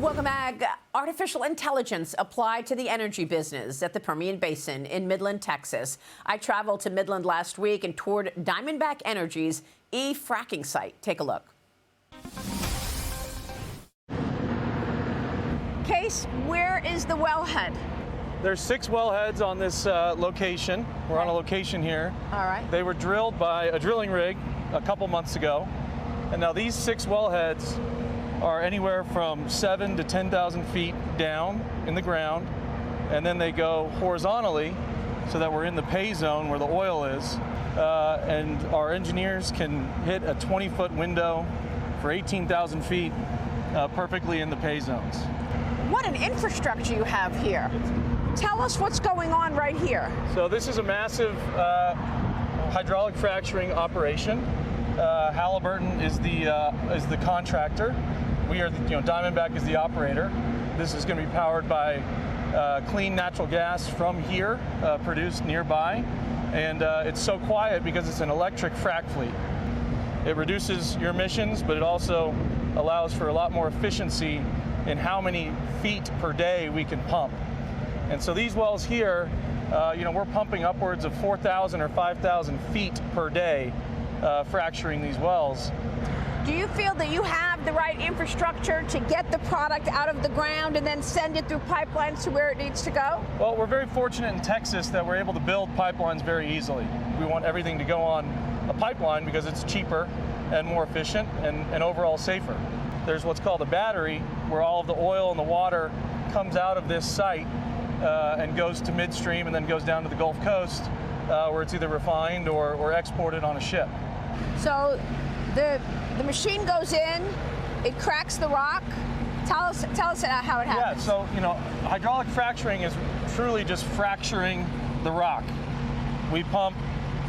Welcome back. Artificial intelligence applied to the energy business at the Permian Basin in Midland, Texas. I traveled to Midland last week and toured Diamondback Energy's fracking site. Take a look. Case, where is the wellhead? There's 6 wellheads on this location. We're on a location here. All right. They were drilled by a drilling rig a couple months ago. And now these 6 wellheads are anywhere from 7 to 10,000 feet down in the ground, and then they go horizontally so that we're in the pay zone where the oil is, and our engineers can hit a 20-foot window for 18,000 feet perfectly in the pay zones. What an infrastructure you have here. Tell us what's going on right here. So this is a massive hydraulic fracturing operation. Halliburton is the contractor. We are, Diamondback is the operator. This is going to be powered by clean natural gas from here, produced nearby. And it's so quiet because it's an electric frac fleet. It reduces your emissions, but it also allows for a lot more efficiency in how many feet per day we can pump. And so these wells here, we're pumping upwards of 4,000 or 5,000 feet per day, fracturing these wells. Do you feel that you have the right infrastructure to get the product out of the ground and then send it through pipelines to where it needs to go? Well, we're very fortunate in Texas that we're able to build pipelines very easily. We want everything to go on a pipeline because it's cheaper and more efficient and overall safer. There's what's called a battery, where all of the oil and the water comes out of this site and goes to midstream and then goes down to the Gulf Coast, where it's either refined or exported on a ship. So the machine goes in, it cracks the rock. Tell us how it happens. Yeah, so hydraulic fracturing is truly just fracturing the rock. We pump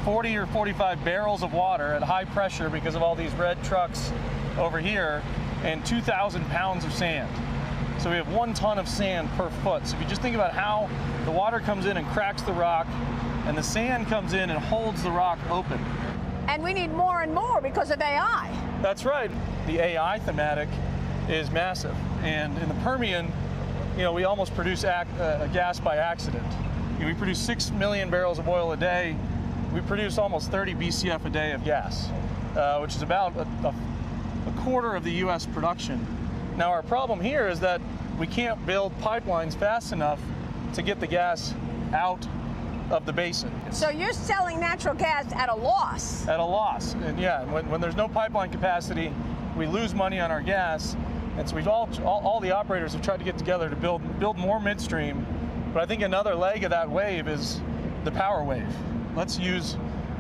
40 or 45 barrels of water at high pressure because of all these red trucks over here, and 2,000 pounds of sand. So we have 1 ton of sand per foot. So if you just think about how the water comes in and cracks the rock, and the sand comes in and holds the rock open. And we need more and more because of AI. That's right. The AI thematic is massive. And in the Permian, we almost produce gas by accident. We produce 6 million barrels of oil a day. We produce almost 30 BCF a day of gas, which is about a quarter of the U.S. production. Now, our problem here is that we can't build pipelines fast enough to get the gas out of the basin. So you're selling natural gas at a loss? At a loss. And yeah, when there's no pipeline capacity, we lose money on our gas. And so all the operators have tried to get together to build more midstream. But I think another leg of that wave is the power wave. Let's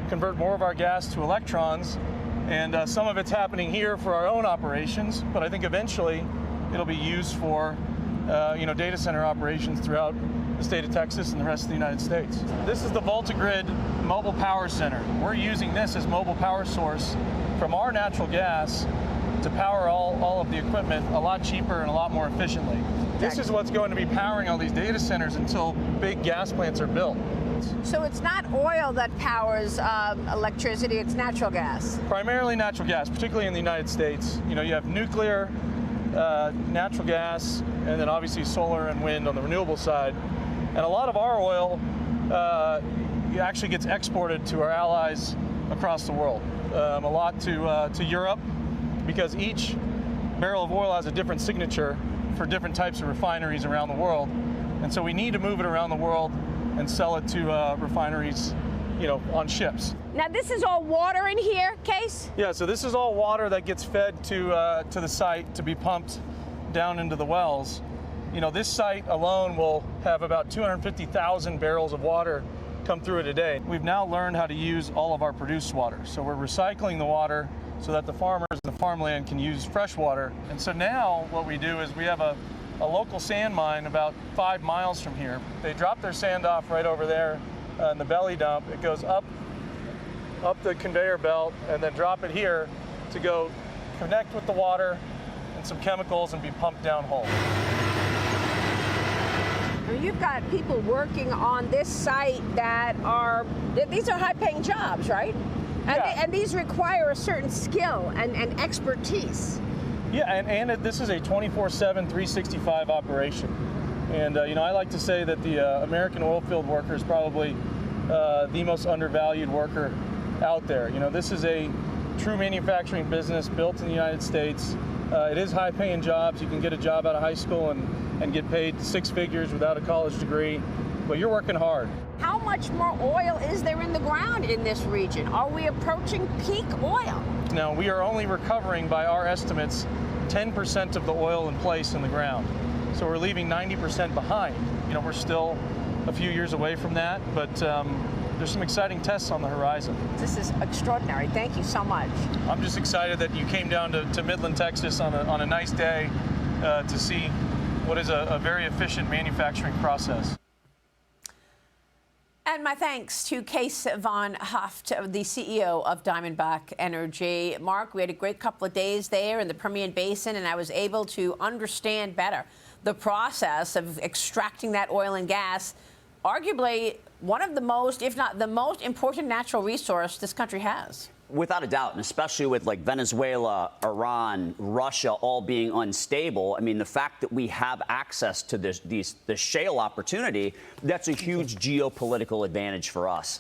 convert more of our gas to electrons. And some of it's happening here for our own operations, but I think eventually it'll be used for data center operations throughout the state of Texas and the rest of the United States. This is the VoltaGrid Mobile Power Center. We're using this as mobile power source from our natural gas to power all of the equipment a lot cheaper and a lot more efficiently. This is what's going to be powering all these data centers until big gas plants are built. So it's not oil that powers electricity, it's natural gas? Primarily natural gas, particularly in the United States. You have nuclear, natural gas, and then obviously solar and wind on the renewable side. And a lot of our oil actually gets exported to our allies across the world. A lot to Europe, because each barrel of oil has a different signature for different types of refineries around the world. And so we need to move it around the world and sell it to refineries, on ships. Now this is all water in here, Case? Yeah, so this is all water that gets fed to the site to be pumped down into the wells. This site alone will have about 250,000 barrels of water come through it a day. We've now learned how to use all of our produced water. So we're recycling the water so that the farmers and the farmland can use fresh water. And so now what we do is we have a local sand mine about 5 miles from here. They drop their sand off right over there in the belly dump. It goes up the conveyor belt and then drop it here to go connect with the water and some chemicals and be pumped down hole. You've got people working on this site these are high-paying jobs, right? Yeah. And these require a certain skill and expertise. Yeah, this is a 24/7, 365 operation. And, I like to say that the American oil field worker is probably the most undervalued worker out there. This is a true manufacturing business built in the United States. It is high-paying jobs. You can get a job out of high school and get paid six figures without a college degree, but you're working hard. How much more oil is there in the ground in this region? Are we approaching peak oil? Now, we are only recovering, by our estimates, 10% of the oil in place in the ground. So we're leaving 90% behind. We're still a few years away from that, but there's some exciting tests on the horizon. This is extraordinary. Thank you so much. I'm just excited that you came down to Midland, Texas on a nice day to see what is a very efficient manufacturing process. And my thanks to Kees van Haft, the CEO of Diamondback Energy. Mark, we had a great couple of days there in the Permian Basin, and I was able to understand better the process of extracting that oil and gas, arguably one of the most, if not the most important natural resource this country has. Without a doubt, and especially with like Venezuela, Iran, Russia all being unstable, I mean, the fact that we have access to this shale opportunity, that's a huge geopolitical advantage for us.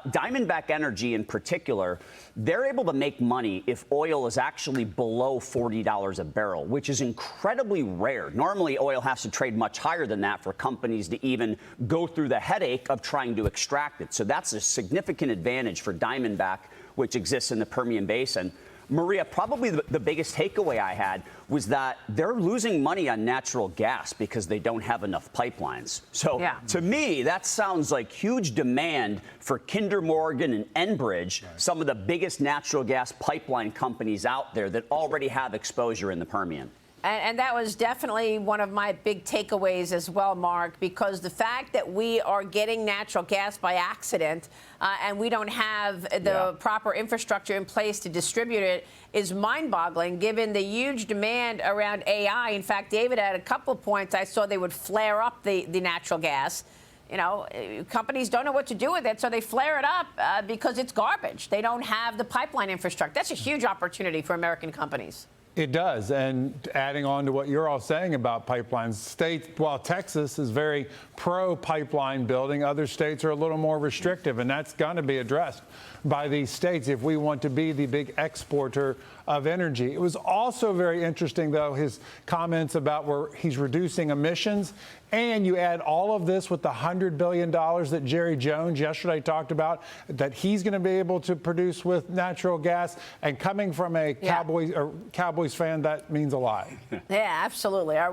Diamondback Energy in particular, they're able to make money if oil is actually below $40 a barrel, which is incredibly rare. Normally, oil has to trade much higher than that for companies to even go through the headache of trying to extract it. So that's a significant advantage for Diamondback, which exists in the Permian Basin. Maria, probably the biggest takeaway I had was that they're losing money on natural gas because they don't have enough pipelines. So to me, that sounds like huge demand for Kinder Morgan and Enbridge, some of the biggest natural gas pipeline companies out there that already have exposure in the Permian. And that was definitely one of my big takeaways as well, Mark, because the fact that we are getting natural gas by accident and we don't have the proper infrastructure in place to distribute it is mind-boggling, given the huge demand around AI. In fact, David had a couple of points I saw they would flare up the natural gas. Companies don't know what to do with it, so they flare it up because it's garbage. They don't have the pipeline infrastructure. That's a huge opportunity for American companies. It does. And adding on to what you're all saying about pipelines, while Texas is very pro-pipeline building, other states are a little more restrictive, and that's going to be addressed by these states if we want to be the big exporter of energy. It was also very interesting, though, his comments about where he's reducing emissions. And you add all of this with the $100 billion that Jerry Jones yesterday talked about that he's going to be able to produce with natural gas. And coming from a Cowboys fan, that means a lot. Yeah, absolutely.